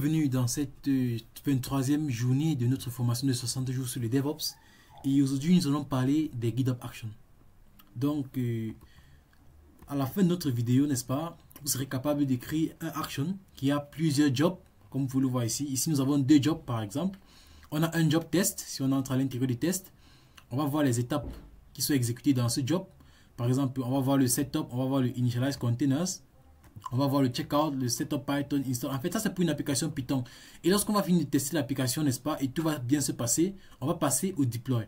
Bienvenue dans cette 23e journée de notre formation de 60 jours sur le DevOps. Et aujourd'hui, nous allons parler des GitHub Actions. Donc, à la fin de notre vidéo, n'est-ce pas, vous serez capable d'écrire un action qui a plusieurs jobs, comme vous le voyez ici. Ici, nous avons deux jobs, par exemple. On a un job test. Si on entre à l'intérieur du test, on va voir les étapes qui sont exécutées dans ce job. Par exemple, on va voir le setup, on va voir le initialize containers. On va voir le checkout, le setup Python, install. En fait, ça c'est pour une application Python. Et lorsqu'on va finir de tester l'application, n'est-ce pas, et tout va bien se passer, on va passer au deploy.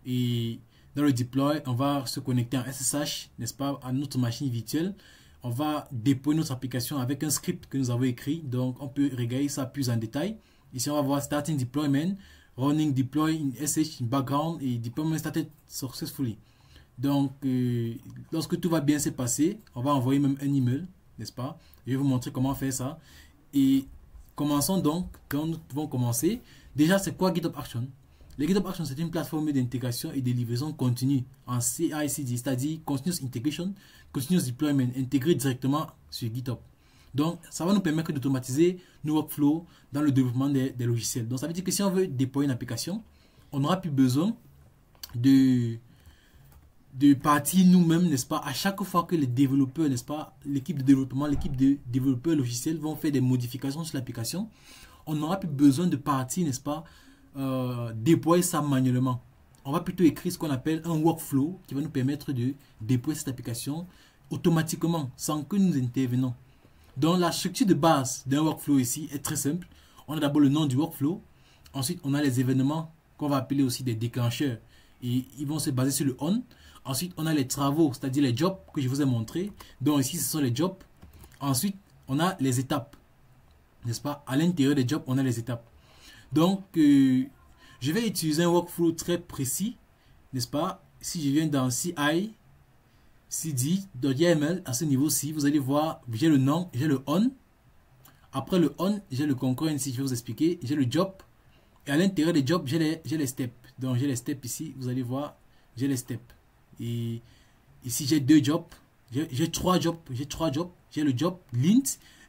Et dans le deploy, on va se connecter en SSH, n'est-ce pas, à notre machine virtuelle. On va déployer notre application avec un script que nous avons écrit. Donc, on peut regarder ça plus en détail. Ici, on va voir starting deployment, running deploy in SSH in background et deployment started successfully. Donc, lorsque tout va bien se passer, on va envoyer même un email, n'est-ce pas? Je vais vous montrer comment faire ça. Et commençons donc, quand nous pouvons commencer. Déjà, c'est quoi GitHub Action? Les GitHub Action, c'est une plateforme d'intégration et de livraison continue en CI/CD, c'est-à-dire Continuous Integration, Continuous Deployment, intégré directement sur GitHub. Donc, ça va nous permettre d'automatiser nos workflows dans le développement des logiciels. Donc, ça veut dire que si on veut déployer une application, on n'aura plus besoin de partir nous-mêmes, n'est-ce pas, à chaque fois que les développeurs, n'est-ce pas, l'équipe de développement, l'équipe de développeurs logiciels vont faire des modifications sur l'application, on n'aura plus besoin de partir, n'est-ce pas, déployer ça manuellement. On va plutôt écrire ce qu'on appelle un workflow qui va nous permettre de déployer cette application automatiquement, sans que nous intervenons. Donc la structure de base d'un workflow ici est très simple. On a d'abord le nom du workflow, ensuite on a les événements qu'on va appeler aussi des déclencheurs et ils vont se baser sur le on. Ensuite, on a les travaux, c'est-à-dire les jobs que je vous ai montrés. Donc ici, ce sont les jobs. Ensuite, on a les étapes. N'est-ce pas? À l'intérieur des jobs, on a les étapes. Donc, je vais utiliser un workflow très précis. N'est-ce pas? Si je viens dans CI, CD.yml, à ce niveau-ci, vous allez voir, j'ai le nom, j'ai le on. Après le on, j'ai le concurrency, je vais vous expliquer. J'ai le job. Et à l'intérieur des jobs, j'ai les steps. Donc, j'ai les steps ici. Vous allez voir, j'ai les steps. Et ici j'ai deux jobs, j'ai trois jobs, j'ai le job lint,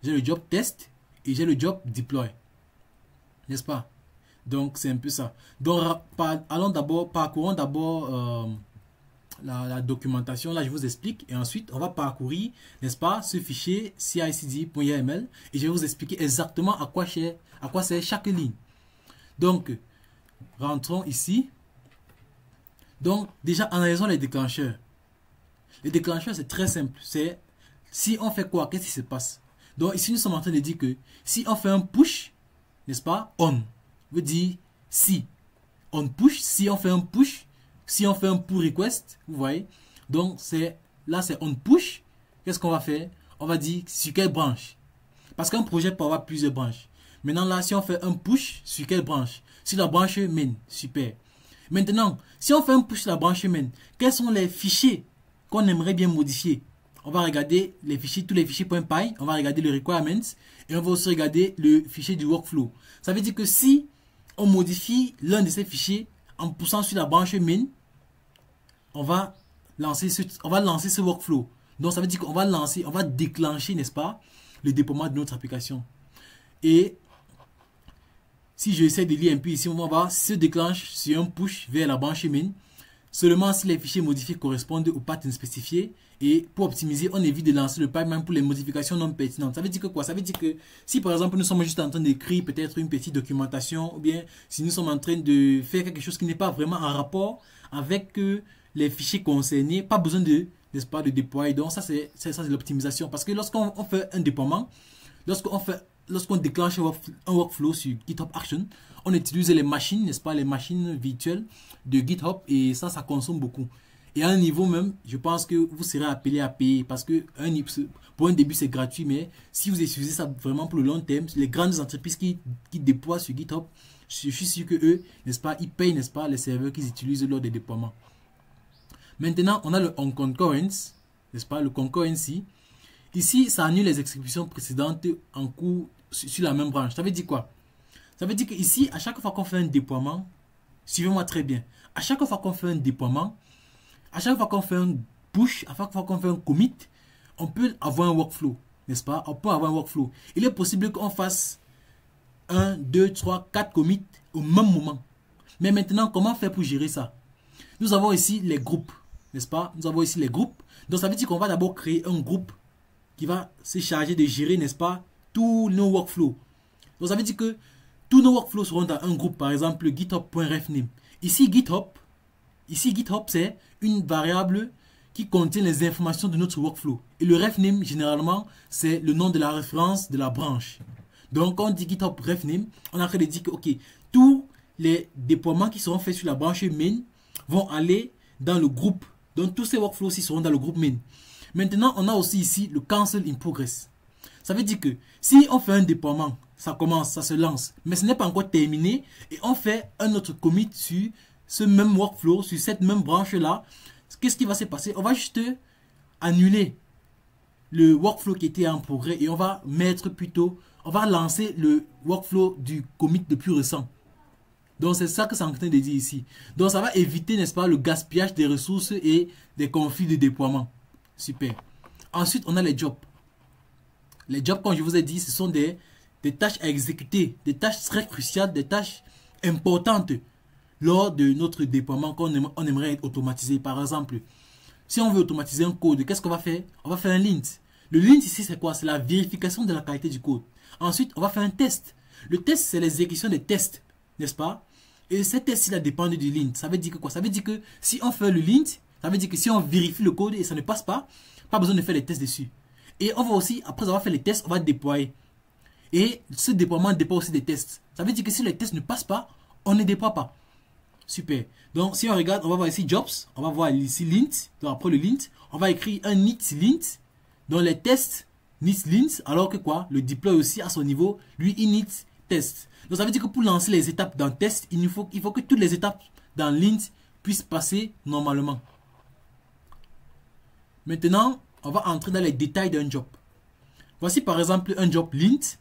j'ai le job test et j'ai le job deploy, n'est-ce pas? Donc c'est un peu ça. Donc parcourons d'abord la documentation. Là je vous explique et ensuite on va parcourir, n'est-ce pas, ce fichier cicd.yml et je vais vous expliquer exactement à quoi sert chaque ligne. Donc rentrons ici. Donc, déjà, analysons les déclencheurs. Les déclencheurs, c'est très simple. C'est si on fait quoi, qu'est-ce qui se passe? Donc, ici, nous sommes en train de dire que si on fait un push, n'est-ce pas? On veut dire si. On push, si on fait un push, si on fait un pull request, vous voyez? Donc, là, c'est on push. Qu'est-ce qu'on va faire? On va dire sur quelle branche? Parce qu'un projet peut avoir plusieurs branches. Maintenant, là, si on fait un push, sur quelle branche? Sur la branche main. Super. Maintenant, si on fait un push sur la branche main, quels sont les fichiers qu'on aimerait bien modifier? On va regarder les fichiers, tous les fichiers .py, on va regarder le requirements et on va aussi regarder le fichier du workflow. Ça veut dire que si on modifie l'un de ces fichiers en poussant sur la branche main, on va lancer ce workflow. Donc ça veut dire qu'on va déclencher, n'est-ce pas, le déploiement de notre application. Et si je essaie de lire un peu ici, on va voir se déclenche sur un push vers la branche main seulement si les fichiers modifiés correspondent au pattern spécifié. Et pour optimiser, on évite de lancer le pipeline pour les modifications non pertinentes. Ça veut dire que quoi? Ça veut dire que si par exemple nous sommes juste en train d'écrire peut-être une petite documentation ou bien si nous sommes en train de faire quelque chose qui n'est pas vraiment en rapport avec les fichiers concernés, pas besoin de, n'est-ce pas, de déployer. Donc ça c'est l'optimisation. Parce que lorsqu'on fait un déploiement, lorsqu'on déclenche un workflow sur GitHub Action, on utilise les machines, n'est-ce pas, les machines virtuelles de GitHub et ça consomme beaucoup. Et à un niveau même, je pense que vous serez appelé à payer parce que pour un début c'est gratuit, mais si vous utilisez ça vraiment pour le long terme, les grandes entreprises qui déploient sur GitHub, je suis sûr que eux, n'est-ce pas, ils payent, n'est-ce pas, les serveurs qu'ils utilisent lors des déploiements. Maintenant, on a le on concurrence, n'est-ce pas, le concurrency. Ici, ça annule les exécutions précédentes en cours sur la même branche. Ça veut dire quoi? Ça veut dire qu'ici, à chaque fois qu'on fait un déploiement, suivez-moi très bien, à chaque fois qu'on fait un déploiement, à chaque fois qu'on fait un push, à chaque fois qu'on fait un commit, on peut avoir un workflow. n'est-ce pas, on peut avoir un workflow. Il est possible qu'on fasse 1, 2, 3, 4 commits au même moment. Mais maintenant, comment faire pour gérer ça? Nous avons ici les groupes, n'est-ce pas? Nous avons ici les groupes. Donc ça veut dire qu'on va d'abord créer un groupe qui va se charger de gérer, n'est-ce pas, tous nos workflows. Donc ça veut dire que tous nos workflows seront dans un groupe, par exemple github.refname. Ici GitHub, c'est une variable qui contient les informations de notre workflow. Et le refname, généralement, c'est le nom de la référence de la branche. Donc quand on dit GitHub refname, on a en train de dire que ok, tous les déploiements qui seront faits sur la branche main vont aller dans le groupe. Donc tous ces workflows aussi seront dans le groupe main. Maintenant, on a aussi ici le cancel in progress. Ça veut dire que si on fait un déploiement, ça commence, ça se lance, mais ce n'est pas encore terminé et on fait un autre commit sur ce même workflow, sur cette même branche-là, qu'est-ce qui va se passer? On va juste annuler le workflow qui était en progrès et on va mettre plutôt, on va lancer le workflow du commit le plus récent. Donc c'est ça que c'est en train de dire ici. Donc ça va éviter, n'est-ce pas, le gaspillage des ressources et des conflits de déploiement. Super. Ensuite, on a les jobs. Les jobs, comme je vous ai dit, ce sont des tâches à exécuter, des tâches très cruciales, des tâches importantes lors de notre déploiement qu'on aimerait automatiser. Par exemple, si on veut automatiser un code, qu'est-ce qu'on va faire? On va faire un lint. Le lint ici, c'est quoi? C'est la vérification de la qualité du code. Ensuite, on va faire un test. Le test, c'est l'exécution des tests, n'est-ce pas? Et ces tests, il dépend du lint. Ça veut dire que quoi? Ça veut dire que si on fait le lint, ça veut dire que si on vérifie le code et ça ne passe pas besoin de faire les tests dessus. Et on va aussi, après avoir fait les tests, on va déployer. Et ce déploiement dépend aussi des tests. Ça veut dire que si les tests ne passent pas, on ne déploie pas. Super. Donc, si on regarde, on va voir ici Jobs. On va voir ici Lint. Donc, après le Lint, on va écrire un Neat Lint. Donc, les tests Neat Lint. Alors que quoi? Le deploy aussi à son niveau, lui, init test. Donc, ça veut dire que pour lancer les étapes dans test, il faut que toutes les étapes dans Lint puissent passer normalement. Maintenant, on va entrer dans les détails d'un job. Voici par exemple un job Lint.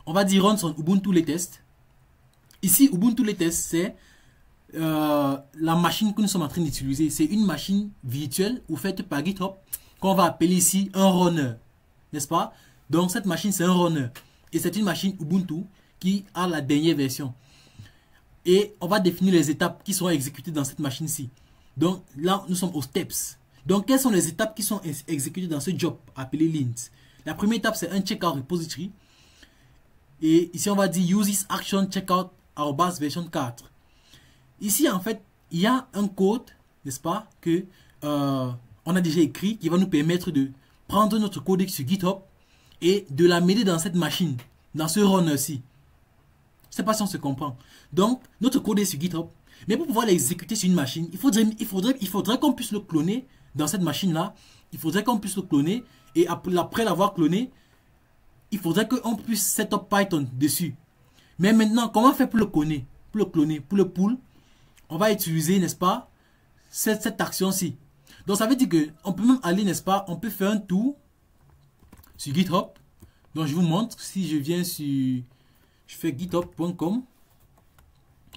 On va dire run son Ubuntu les tests. Ici, Ubuntu les tests, c'est la machine que nous sommes en train d'utiliser. C'est une machine virtuelle ou faite par GitHub qu'on va appeler ici un runner. N'est-ce pas? Donc cette machine, c'est un runner. Et c'est une machine Ubuntu qui a la dernière version. Et on va définir les étapes qui seront exécutées dans cette machine-ci. Donc là, nous sommes aux steps. Donc, quelles sont les étapes qui sont exécutées dans ce job appelé Lint? La première étape, c'est un checkout repository. Et ici, on va dire uses action checkout version 4. Ici, en fait, il y a un code, n'est-ce pas, que on a déjà écrit qui va nous permettre de prendre notre code sur GitHub et de l'amener dans cette machine, dans ce runner-ci. Je ne sais pas si on se comprend. Donc, notre code est sur GitHub. Mais pour pouvoir l'exécuter sur une machine, il faudrait qu'on puisse le cloner dans cette machine-là. Il faudrait qu'on puisse le cloner. Et après l'avoir cloné, il faudrait qu'on puisse setup Python dessus. Mais maintenant, comment faire pour le cloner? Pour le cloner, pour le pull, on va utiliser, n'est-ce pas, cette action-ci. Donc, ça veut dire qu'on peut même aller, n'est-ce pas, on peut faire un tour sur GitHub. Donc, je vous montre. Si je viens sur... Je fais github.com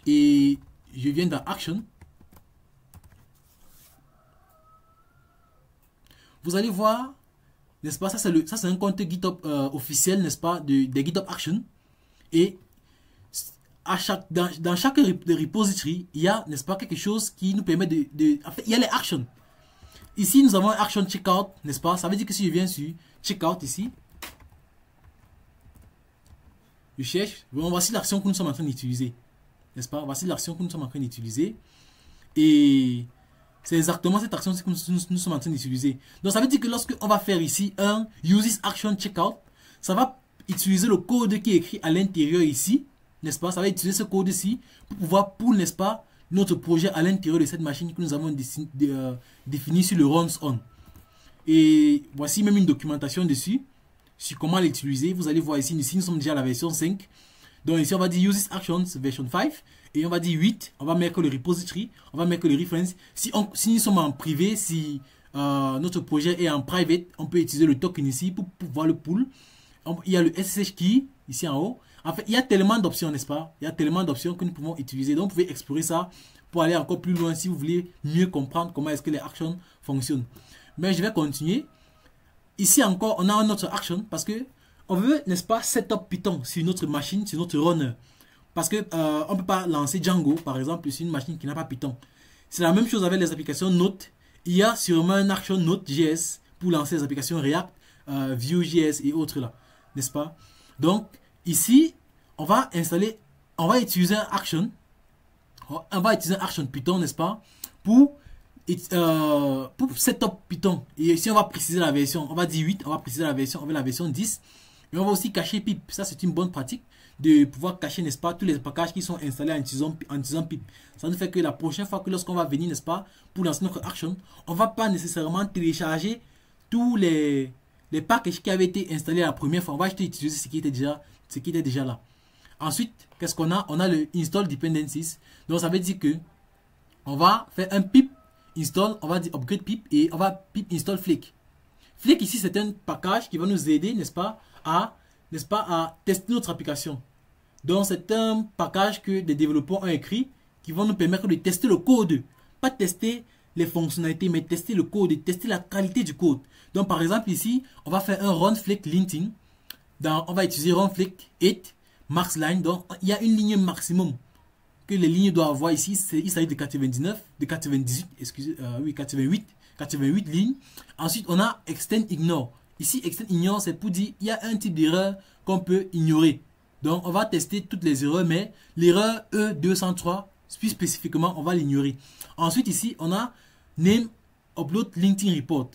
et je viens dans Action. Vous allez voir, n'est-ce pas, ça c'est un compte GitHub officiel, n'est-ce pas, des GitHub Action. Et dans chaque repository, il y a, n'est-ce pas, quelque chose qui nous permet en fait, il y a les actions. Ici, nous avons un action checkout, n'est-ce pas? Ça veut dire que si je viens sur checkout ici, je cherche, bon, voici l'action que nous sommes en train d'utiliser. N'est-ce pas? Voici l'action que nous sommes en train d'utiliser. Et c'est exactement cette action que nous sommes en train d'utiliser. Donc ça veut dire que lorsque on va faire ici un uses action checkout, ça va utiliser le code qui est écrit à l'intérieur ici. N'est-ce pas? Ça va utiliser ce code ici pour pouvoir pull, n'est-ce pas, notre projet à l'intérieur de cette machine que nous avons défini sur le runs on. Et voici même une documentation dessus sur comment l'utiliser. Vous allez voir ici, nous sommes déjà à la version 5. Donc ici, on va dire uses actions version 5. Et on va dire 8. On va mettre le repository. On va mettre le reference. Si nous sommes en privé, si notre projet est en private, on peut utiliser le token ici pour pouvoir le pull. Il y a le SSH key ici en haut. En fait, il y a tellement d'options, n'est-ce pas? Il y a tellement d'options que nous pouvons utiliser. Donc, vous pouvez explorer ça pour aller encore plus loin si vous voulez mieux comprendre comment est-ce que les actions fonctionnent. Mais je vais continuer. ici encore, on a un autre action parce que on veut, n'est-ce pas, setup Python sur notre machine, sur notre runner. Parce que on ne peut pas lancer Django, par exemple, sur une machine qui n'a pas Python. C'est la même chose avec les applications Note. Il y a sûrement un action Node.js pour lancer les applications React, Vue.js et autres là, n'est-ce pas? Donc, ici, on va utiliser un action. On va utiliser un action Python, n'est-ce pas? Pour setup Python. Et ici, on va préciser la version. On va dire 8, on va préciser la version, on veut la version 10. Et on va aussi cacher pip. Ça, c'est une bonne pratique de pouvoir cacher, n'est-ce pas, tous les packages qui sont installés en utilisant pip. Ça nous fait que la prochaine fois que lorsqu'on va venir, n'est-ce pas, pour lancer notre action, on va pas nécessairement télécharger tous les packages qui avaient été installés la première fois. On va juste utiliser ce qui était déjà là. Ensuite, qu'est-ce qu'on a? On a le install dependencies. Donc, ça veut dire que on va faire un pip install, on va dire upgrade pip et on va pip install Flake. Flake ici, c'est un package qui va nous aider, n'est-ce pas, à tester notre application. Donc, c'est un package que des développeurs ont écrit qui vont nous permettre de tester le code. Pas tester les fonctionnalités, mais tester le code et tester la qualité du code. Donc, par exemple, ici, on va faire un run Flake linting. On va utiliser run Flake 8 max line. Donc, il y a une ligne maximum que les lignes doivent avoir ici. Il s'agit de 88 lignes. Ensuite, on a extend ignore. Ici, extend ignore, c'est pour dire il y a un type d'erreur qu'on peut ignorer. Donc, on va tester toutes les erreurs, mais l'erreur E203, plus spécifiquement, on va l'ignorer. Ensuite, ici, on a name upload linting report.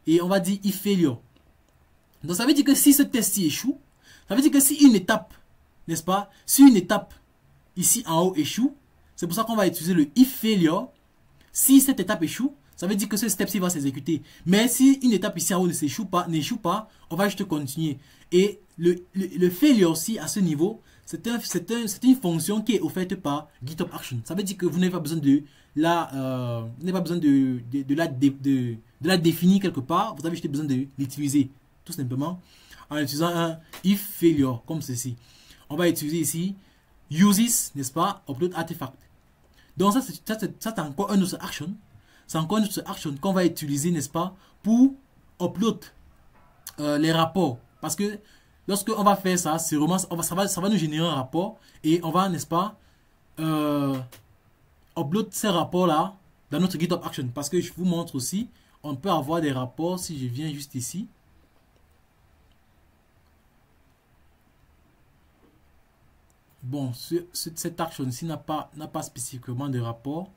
Et on va dire if failure. Donc, ça veut dire que si ce test échoue, ça veut dire que si une étape, n'est-ce pas, si une étape ici en haut échoue, c'est pour ça qu'on va utiliser le if failure. Si cette étape échoue, ça veut dire que ce step-ci va s'exécuter. Mais si une étape ici en haut n'échoue pas, on va juste continuer. Et le failure aussi à ce niveau, c'est une fonction qui est offerte par GitHub Action. Ça veut dire que vous n'avez pas besoin de la définir quelque part. Vous avez juste besoin de l'utiliser tout simplement en utilisant un if failure comme ceci. On va utiliser ici uses, n'est-ce pas, upload artifact. Donc ça c'est encore un autre action. C'est encore une autre action qu'on va utiliser, n'est-ce pas, pour upload les rapports. Parce que lorsque on va faire ça, c'est vraiment, ça va nous générer un rapport et on va, n'est-ce pas, upload ces rapports-là dans notre GitHub Action. Parce que je vous montre aussi, on peut avoir des rapports si je viens juste ici. Bon, cette action-ci n'a pas spécifiquement de rapport.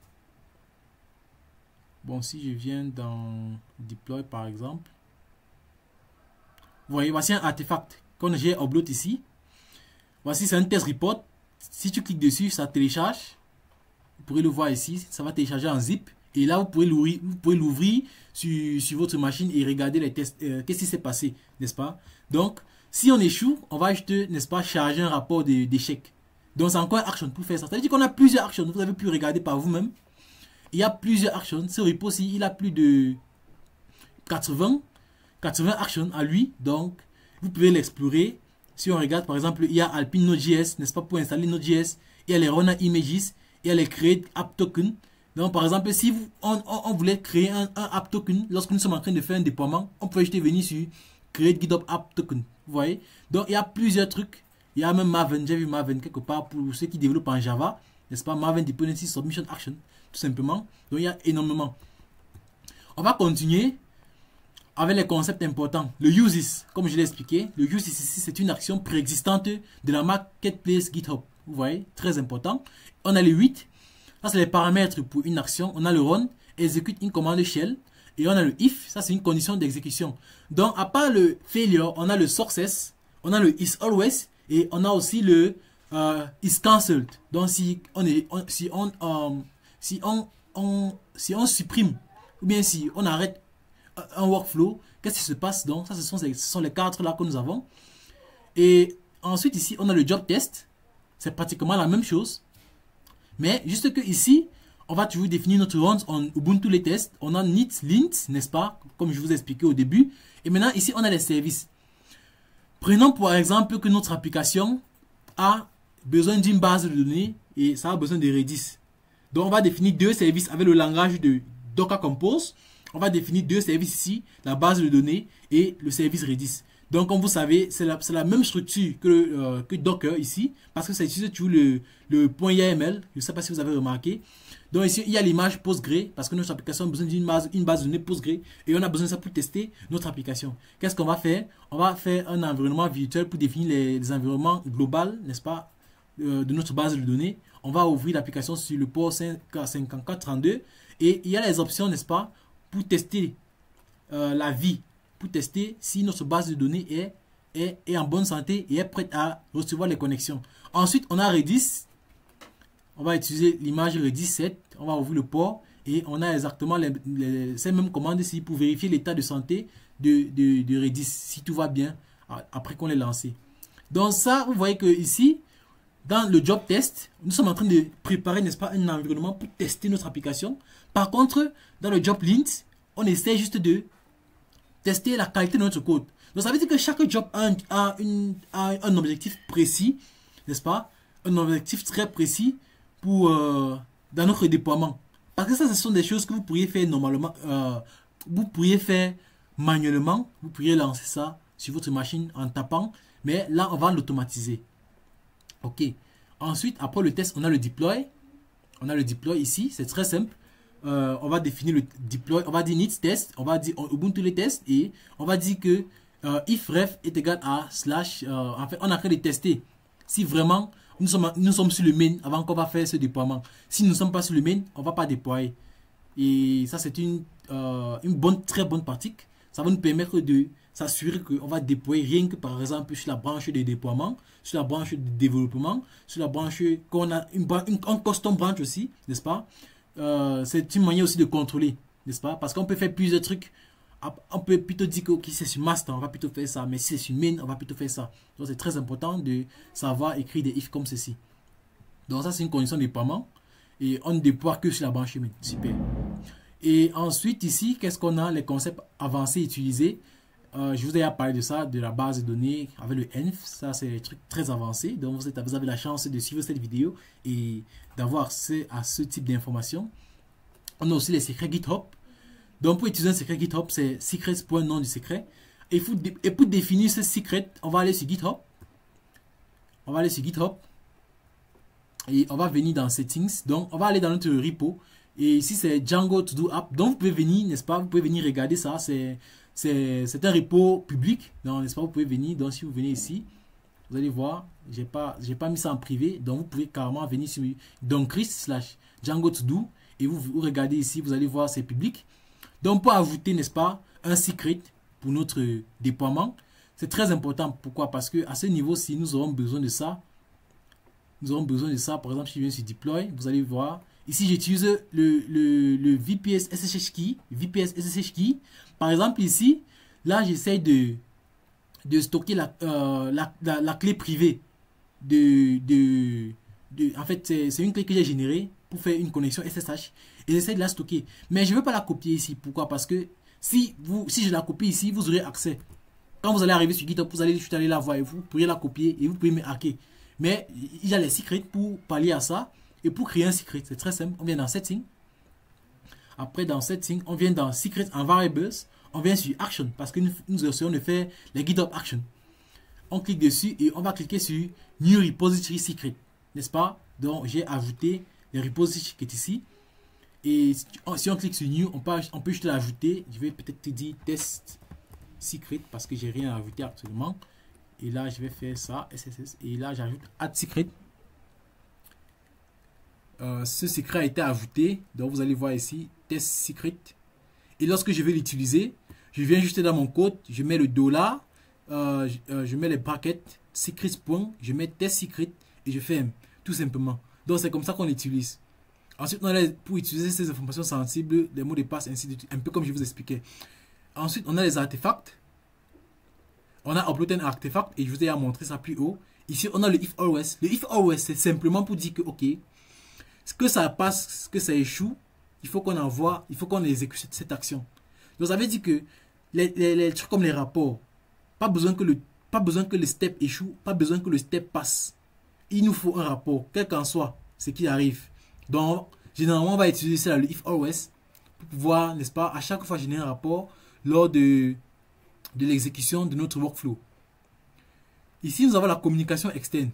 Bon, si je viens dans Deploy par exemple, vous voyez, voici un artefact qu'on j'ai upload ici. Voici, c'est un test report. Si tu cliques dessus, ça télécharge. Vous pourrez le voir ici, ça va télécharger en zip. Et là, vous pouvez l'ouvrir sur votre machine et regarder les tests. Qu'est-ce qui s'est passé, n'est-ce pas? Donc, si on échoue, on va juste, n'est-ce pas, charger un rapport d'échec. Donc, c'est encore une action pour faire ça. Ça veut dire qu'on a plusieurs actions. Vous avez pu regarder par vous-même. Il y a plusieurs actions. Ce repo-ci, il a plus de 80 actions à lui. Donc, vous pouvez l'explorer. Si on regarde, par exemple, il y a Alpine Node.js, n'est-ce pas, pour installer Node.js. Il y a les Runner Images. Il y a les Create App Token. Donc, par exemple, si on voulait créer un App Token, lorsque nous sommes en train de faire un déploiement, on peut juste venir sur Create GitHub App Token. Vous voyez? Donc, il y a plusieurs trucs. Il y a même Maven. J'ai vu Maven quelque part pour ceux qui développent en Java. N'est-ce pas? Maven Dependency Submission Action. Tout simplement. Donc, il y a énormément. On va continuer avec les concepts importants. Le uses, comme je l'ai expliqué. Le uses ici, c'est une action préexistante de la marketplace GitHub. Vous voyez? Très important. On a les 8. Ça, c'est les paramètres pour une action. On a le run, execute une commande shell. Et on a le if. Ça, c'est une condition d'exécution. Donc, à part le failure, on a le success. On a le is always. Et on a aussi le is cancelled. Donc, si on supprime ou bien si on arrête un workflow, qu'est-ce qui se passe? Donc, ça, ce sont les 4 là que nous avons. Et ensuite, ici, on a le job test. C'est pratiquement la même chose. Mais juste que ici, on va toujours définir notre runs en Ubuntu les tests. On a neat lint, n'est-ce pas? Comme je vous ai expliqué au début. Et maintenant, ici, on a les services. Prenons par exemple que notre application a besoin d'une base de données et ça a besoin de Redis. Donc, on va définir 2 services avec le langage de Docker Compose. on va définir deux services ici, la base de données et le service Redis. Donc, comme vous savez, c'est la même structure que Docker ici, parce que ça utilise toujours le point YAML. Je ne sais pas si vous avez remarqué. Donc ici, il y a l'image Postgre, parce que notre application a besoin d'une base de données Postgre, et on a besoin de ça pour tester notre application. Qu'est-ce qu'on va faire? On va faire un environnement virtuel pour définir les environnements globaux, n'est-ce pas, de notre base de données. On va ouvrir l'application sur le port 5432, et il y a les options, n'est-ce pas, pour tester la vie, pour tester si notre base de données est en bonne santé et est prête à recevoir les connexions. Ensuite, on a Redis. On va utiliser l'image Redis 7. On va ouvrir le port et on a exactement ces mêmes commandes ici pour vérifier l'état de santé de Redis, si tout va bien après qu'on l'ait lancé. Donc ça, vous voyez que ici, dans le job test, nous sommes en train de préparer, n'est-ce pas, un environnement pour tester notre application. Par contre, dans le job lint, on essaie juste de tester la qualité de notre code. Donc ça veut dire que chaque job a un objectif précis, n'est-ce pas? Un objectif très précis pour dans notre déploiement. Parce que ça, ce sont des choses que vous pourriez faire normalement, vous pourriez faire manuellement, vous pourriez lancer ça sur votre machine en tapant, mais là, on va l'automatiser. Ok. Ensuite, après le test, on a le deploy. On a le deploy ici, c'est très simple. On va définir le deploy, on va dire needs test, on va dire Ubuntu les tests et on va dire que if ref est égal à slash, en fait, on a fait de tester si vraiment nous sommes sur le main avant qu'on va faire ce déploiement. Si nous ne sommes pas sur le main, on ne va pas déployer. Et ça, c'est une très bonne pratique. Ça va nous permettre de s'assurer qu'on va déployer rien que par exemple sur la branche de déploiement, sur la branche de développement, sur la branche qu'on a une custom branch aussi, n'est-ce pas? C'est une manière aussi de contrôler, n'est-ce pas? Parce qu'on peut faire plusieurs trucs. On peut plutôt dire que okay, c'est sur master, on va plutôt faire ça. Mais si c'est sur main, on va plutôt faire ça. Donc c'est très important de savoir écrire des if comme ceci. Donc ça, c'est une condition de déploiement. Et on ne déploie que sur la branche main. Super. Et ensuite, ici, qu'est-ce qu'on a? Les concepts avancés utilisés. Je vous ai parlé de ça, de la base de données avec le env. Ça, c'est des trucs très avancés. Donc vous avez la chance de suivre cette vidéo et d'avoir accès à ce type d'informations. On a aussi les secrets GitHub. Donc pour utiliser un secret GitHub, c'est secrets.nom du secret. Et pour définir ce secret, on va aller sur GitHub. On va aller sur GitHub. Et on va venir dans Settings. Donc on va aller dans notre repo. Et ici c'est Django To Do App. Donc vous pouvez venir, n'est-ce pas? Vous pouvez venir regarder ça. C'est un repo public. Donc n'est-ce pas? Vous pouvez venir. Donc si vous venez ici, vous allez voir. J'ai pas mis ça en privé. Donc vous pouvez carrément venir sur Django To Do. Et vous regardez ici, vous allez voir c'est public. Donc, pour ajouter, n'est-ce pas, un secret pour notre déploiement, c'est très important. Pourquoi? Parce que à ce niveau-ci, nous aurons besoin de ça. Nous aurons besoin de ça. Par exemple, si je viens sur Deploy, vous allez voir. Ici, j'utilise le VPS SSH Key. VPS SSH Key. Par exemple, ici, là, j'essaie de stocker la clé privée. En fait, c'est une clé que j'ai générée pour faire une connexion SSH. Et j'essaie de la stocker. Mais je ne veux pas la copier ici. Pourquoi? Parce que si je la copie ici, vous aurez accès. Quand vous allez arriver sur GitHub, vous allez juste aller la voir et vous pourriez la copier et vous pouvez me hacker. Mais il y a les secrets pour pallier à ça. Et pour créer un secret, c'est très simple. On vient dans Settings. Après, dans Settings, on vient dans Secret and Variables. On vient sur Action parce que nous essayons de faire les GitHub Action. On clique dessus et on va cliquer sur New Repository Secret. N'est-ce pas? Donc, j'ai ajouté les repositories qui est ici. Et si on clique sur New, on peut juste l'ajouter. Je vais peut-être te dire Test Secret parce que j'ai rien à ajouter actuellement. Et là, je vais faire ça, SSS. Et là, j'ajoute Add Secret. Ce secret a été ajouté. Donc, vous allez voir ici, Test Secret. Et lorsque je vais l'utiliser, je viens juste dans mon code. Je mets le $. Je mets les brackets, secret point. Je mets Test Secret et je ferme. Tout simplement. Donc, c'est comme ça qu'on l'utilise. Ensuite, on a pour utiliser ces informations sensibles, les mots de passe, ainsi de suite, un peu comme je vous expliquais. Ensuite, on a les artefacts. On a upload un artefact et je vous ai montré ça plus haut. Ici, on a le if always. Le if always, c'est simplement pour dire que, ok, ce que ça passe, que ça échoue, il faut qu'on envoie, il faut qu'on exécute cette action. Donc, ça veut dire que les trucs comme les rapports, pas besoin que le step échoue, pas besoin que le step passe. Il nous faut un rapport, quel qu'en soit ce qui arrive. Donc, généralement, on va utiliser ça, le if always. pour pouvoir, n'est-ce pas, à chaque fois générer un rapport lors de l'exécution de notre workflow. Ici, nous avons la communication externe.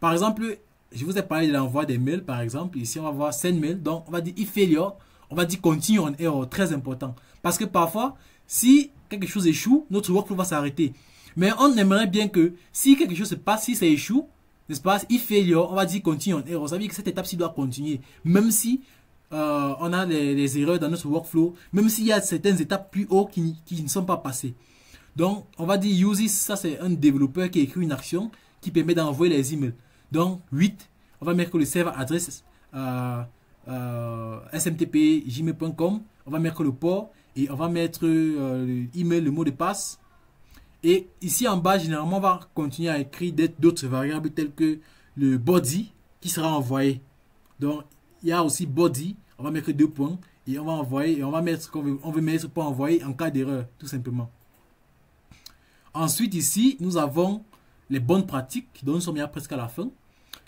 Par exemple, je vous ai parlé de l'envoi des mails, par exemple. Ici, on va voir send mail. Donc, on va dire if failure. On va dire continue on error. Très important. Parce que parfois, si quelque chose échoue, notre workflow va s'arrêter. Mais on aimerait bien que si quelque chose se passe, si ça échoue, n'est-ce pas, if failure, on va dire continue on error. Ça veut dire que cette étape-ci doit continuer. Même si on a les erreurs dans notre workflow, même s'il y a certaines étapes plus haut qui ne sont pas passées. Donc, on va dire uses, ça c'est un développeur qui écrit une action qui permet d'envoyer les emails. Donc, 8, on va mettre que le serveur adresse smtp gmail.com, on va mettre le port et on va mettre l'email, le mot de passe. Et ici en bas, généralement, on va continuer à écrire d'autres variables telles que le body qui sera envoyé. Donc, il y a aussi body, on va mettre 2 points et on va envoyer et on va mettre ce qu'on veut mettre pour envoyer en cas d'erreur, tout simplement. Ensuite, ici, nous avons les bonnes pratiques, dont nous sommes presque à la fin.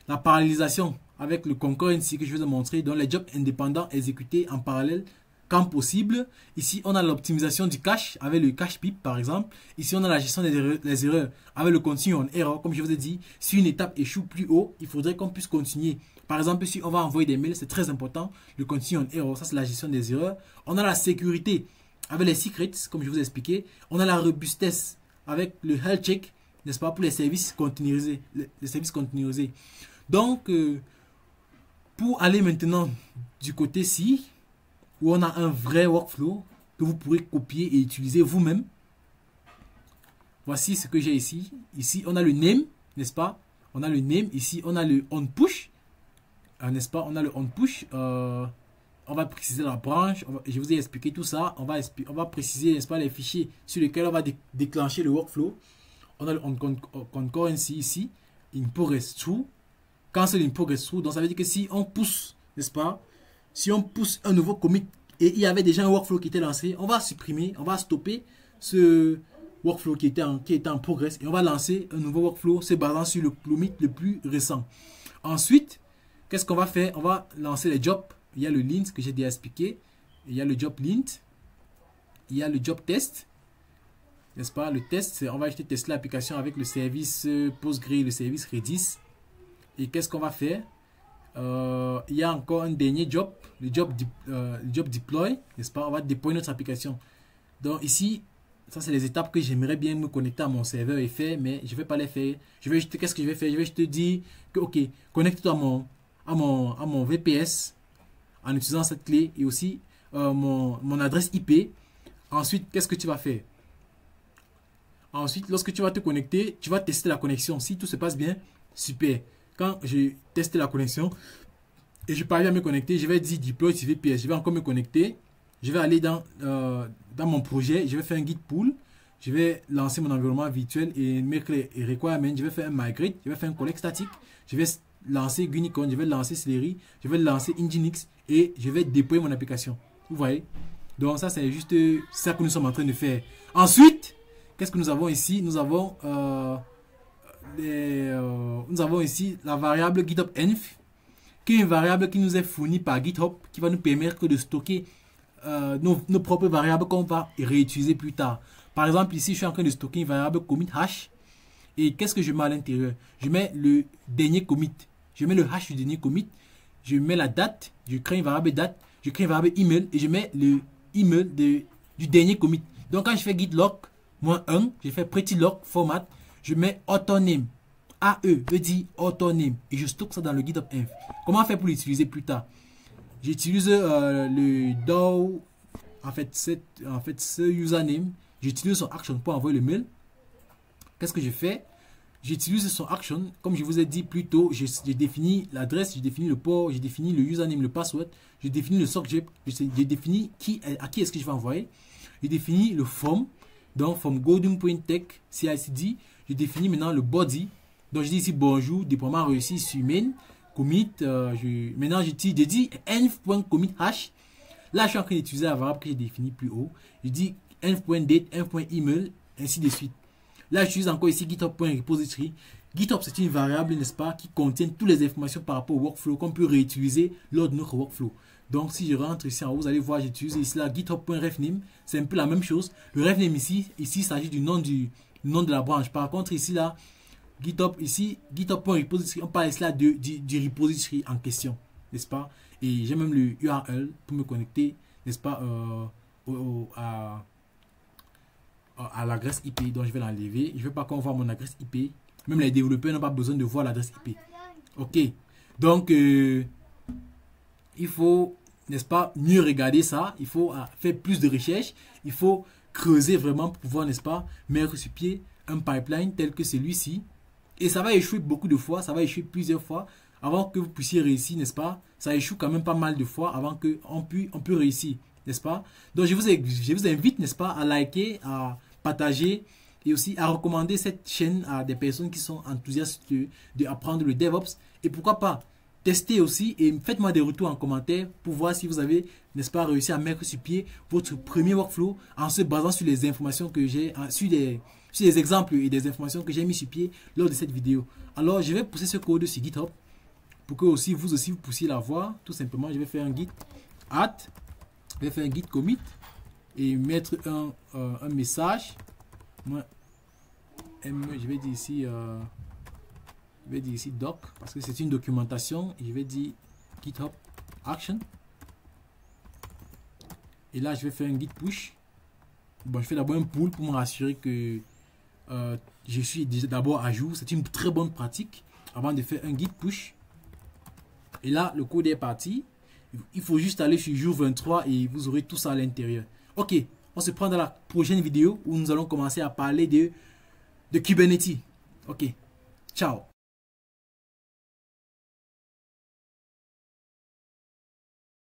La parallélisation avec le concurrency que je vous ai montré, dans les jobs indépendants exécutés en parallèle quand possible. Ici, on a l'optimisation du cache avec le cache pip, par exemple. Ici, on a la gestion des erreurs avec le continue on error. Comme je vous ai dit, si une étape échoue plus haut, il faudrait qu'on puisse continuer. Par exemple, si on va envoyer des mails, c'est très important. Le continue on error, ça c'est la gestion des erreurs. On a la sécurité avec les secrets, comme je vous ai expliqué. On a la robustesse avec le health check, n'est-ce pas, pour les services containerisés. Les services containerisés. Donc, pour aller maintenant du côté-ci, où on a un vrai workflow que vous pourrez copier et utiliser vous-même. Voici ce que j'ai ici. Ici, on a le name, n'est-ce pas? On a le name. Ici, on a le on push, n'est-ce pas? On a le on push. On va préciser la branche. Je vous ai expliqué tout ça. On va préciser, n'est-ce pas, les fichiers sur lesquels on va déclencher le workflow. On a le on concurrency ici. In progress through. Cancel in progress through. Donc, ça veut dire que si on pousse, n'est-ce pas? Si on pousse un nouveau commit et il y avait déjà un workflow qui était lancé, on va supprimer, on va stopper ce workflow qui était en progress et on va lancer un nouveau workflow se basant sur le commit le plus récent. Ensuite, qu'est-ce qu'on va faire? On va lancer les jobs. Il y a le lint que j'ai déjà expliqué. Il y a le job lint. Il y a le job test. N'est-ce pas? Le test, on va tester l'application avec le service Postgre, le service Redis. Et qu'est-ce qu'on va faire? Il y a encore un dernier job, le job deploy, n'est-ce pas? On va déployer notre application. Donc ici, ça c'est les étapes que j'aimerais bien me connecter à mon serveur et faire, mais je ne vais pas les faire. Qu'est-ce que je vais faire? Je vais juste te dire que ok, connecte-toi à mon VPS en utilisant cette clé et aussi mon adresse IP. Ensuite, qu'est-ce que tu vas faire? Ensuite, lorsque tu vas te connecter, tu vas tester la connexion. Si tout se passe bien, super. Quand j'ai testé la connexion et je parviens à me connecter, je vais dire deploy sur VPS. Je vais encore me connecter. Je vais aller dans mon projet. Je vais faire un git pull. Je vais lancer mon environnement virtuel et mettre les requirements. Je vais faire un migrate. Je vais faire un collect statique. Je vais lancer Gunicon. Je vais lancer Celery. Je vais lancer Nginx et je vais déployer mon application. Vous voyez? Donc ça, c'est juste ça que nous sommes en train de faire. Ensuite, qu'est-ce que nous avons ici? Nous avons ici la variable GitHub-env, qui est une variable qui nous est fournie par GitHub, qui va nous permettre de stocker nos propres variables qu'on va réutiliser plus tard. Par exemple, ici, je suis en train de stocker une variable commit hash. Et qu'est-ce que je mets à l'intérieur? Je mets le dernier commit. Je mets le hash du dernier commit. Je mets la date. Je crée une variable date. Je crée une variable email. Et je mets le email du dernier commit. Donc, quand je fais git log -1, je fais pretty log format. Je mets autoname. AE veut dire autoname. Et je stocke ça dans le GitHub-env. Comment faire pour l'utiliser plus tard? J'utilise le DAO. En fait, ce username. J'utilise son action pour envoyer le mail. Qu'est-ce que je fais? J'utilise son action. Comme je vous ai dit plus tôt, je définis l'adresse, je définis le port, je définis le username, le password. Je définis le subject. Je définis à qui est-ce que je vais envoyer. Je définis le form. Donc, from godum.tech CICD. Je définis maintenant le body. Donc, je dis ici bonjour, déploiement réussi sur main, commit. Maintenant, je dis env.commit hash. Là, je suis en train d'utiliser la variable que j'ai définie plus haut. Je dis env.date, env.email, ainsi de suite. Là, j'utilise encore ici github.repository. GitHub, c'est une variable, n'est-ce pas, qui contient toutes les informations par rapport au workflow qu'on peut réutiliser lors de notre workflow. Donc, si je rentre ici en haut, vous allez voir, j'utilise ici là github.refname. C'est un peu la même chose. Le refname ici il s'agit du nom de la branche. Par contre, ici là, GitHub, ici, github.repository, on parle ici là du repository en question, n'est-ce pas? Et j'ai même le URL pour me connecter, n'est-ce pas, à l'adresse IP. Donc, je vais l'enlever. Je ne veux pas qu'on voit mon adresse IP. Même les développeurs n'ont pas besoin de voir l'adresse IP. Ok. Donc, il faut, n'est-ce pas, mieux regarder ça. Il faut faire plus de recherches. Il faut creuser vraiment pour pouvoir, n'est-ce pas, mettre sur pied un pipeline tel que celui-ci. Et ça va échouer beaucoup de fois. Ça va échouer plusieurs fois avant que vous puissiez réussir, n'est-ce pas? Ça échoue quand même pas mal de fois avant qu'on peut réussir, n'est-ce pas? Donc, je vous invite, n'est-ce pas, à liker, à partager et aussi à recommander cette chaîne à des personnes qui sont enthousiastes d'apprendre le DevOps. Et pourquoi pas tester aussi et faites-moi des retours en commentaire pour voir si vous avez, n'est-ce pas, réussi à mettre sur pied votre premier workflow en se basant sur les informations que j'ai, sur les exemples et des informations que j'ai mis sur pied lors de cette vidéo. Alors, je vais pousser ce code sur GitHub pour que aussi vous puissiez la voir. Tout simplement, je vais faire un git add, je vais faire un git commit et mettre un message. Moi, je vais dire ici, doc parce que c'est une documentation. Et je vais dire GitHub action. Et là, je vais faire un git push. Bon, je fais d'abord un pull pour me rassurer que je suis déjà d'abord à jour. C'est une très bonne pratique avant de faire un git push. Et là, le code est parti. Il faut juste aller sur jour 23 et vous aurez tout ça à l'intérieur. Ok, on se prend dans la prochaine vidéo où nous allons commencer à parler de Kubernetes. Ok, ciao.